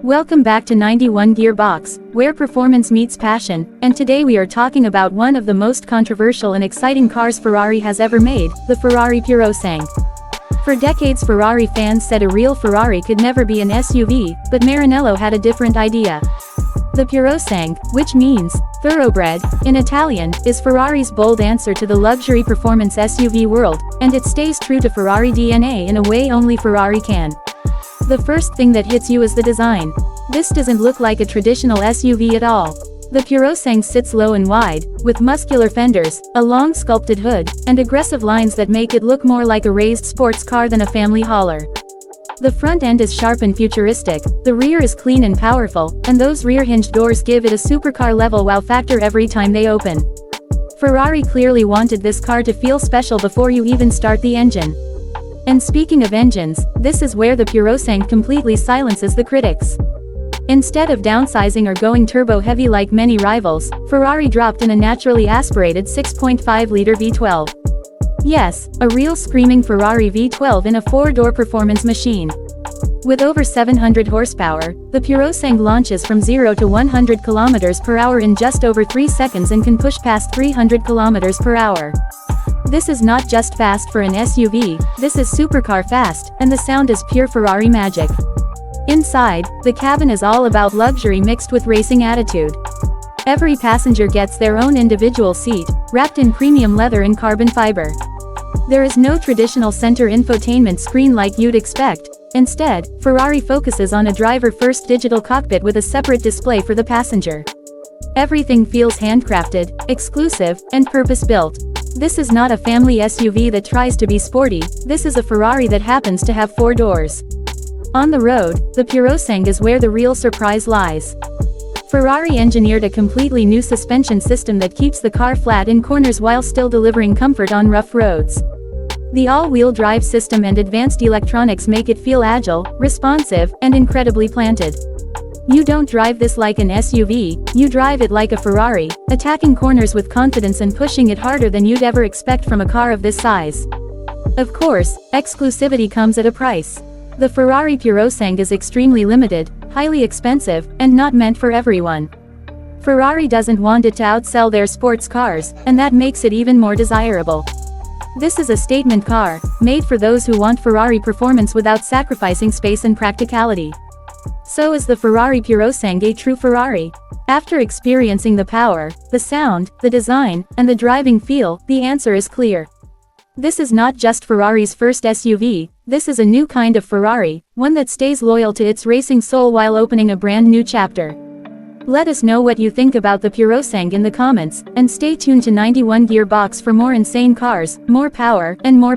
Welcome back to 91 Gearbox, where performance meets passion, and today we are talking about one of the most controversial and exciting cars Ferrari has ever made, the Ferrari Purosangue. For decades Ferrari fans said a real Ferrari could never be an SUV, but Maranello had a different idea. The Purosangue, which means thoroughbred in Italian, is Ferrari's bold answer to the luxury performance SUV world, and it stays true to Ferrari DNA in a way only Ferrari can. The first thing that hits you is the design. This doesn't look like a traditional SUV at all. The Purosangue sits low and wide, with muscular fenders, a long sculpted hood, and aggressive lines that make it look more like a raised sports car than a family hauler. The front end is sharp and futuristic, the rear is clean and powerful, and those rear-hinged doors give it a supercar level wow factor every time they open. Ferrari clearly wanted this car to feel special before you even start the engine. And speaking of engines, this is where the Purosangue completely silences the critics. Instead of downsizing or going turbo-heavy like many rivals, Ferrari dropped in a naturally aspirated 6.5-liter V12. Yes, a real screaming Ferrari V12 in a four-door performance machine. With over 700 horsepower, the Purosangue launches from 0 to 100 km per hour in just over 3 seconds and can push past 300 km per hour. This is not just fast for an SUV, this is supercar fast, and the sound is pure Ferrari magic. Inside, the cabin is all about luxury mixed with racing attitude. Every passenger gets their own individual seat, wrapped in premium leather and carbon fiber. There is no traditional center infotainment screen like you'd expect. Instead, Ferrari focuses on a driver-first digital cockpit with a separate display for the passenger. Everything feels handcrafted, exclusive, and purpose-built. This is not a family SUV that tries to be sporty, this is a Ferrari that happens to have 4 doors. On the road, the Purosangue is where the real surprise lies. Ferrari engineered a completely new suspension system that keeps the car flat in corners while still delivering comfort on rough roads. The all-wheel drive system and advanced electronics make it feel agile, responsive, and incredibly planted. You don't drive this like an SUV, you drive it like a Ferrari, attacking corners with confidence and pushing it harder than you'd ever expect from a car of this size. Of course, exclusivity comes at a price. The Ferrari Purosangue is extremely limited, highly expensive, and not meant for everyone. Ferrari doesn't want it to outsell their sports cars, and that makes it even more desirable. This is a statement car, made for those who want Ferrari performance without sacrificing space and practicality. So is the Ferrari Purosangue a true Ferrari? After experiencing the power, the sound, the design, and the driving feel, the answer is clear. This is not just Ferrari's first SUV, this is a new kind of Ferrari, one that stays loyal to its racing soul while opening a brand new chapter. Let us know what you think about the Purosangue in the comments, and stay tuned to 91 Gearbox for more insane cars, more power, and more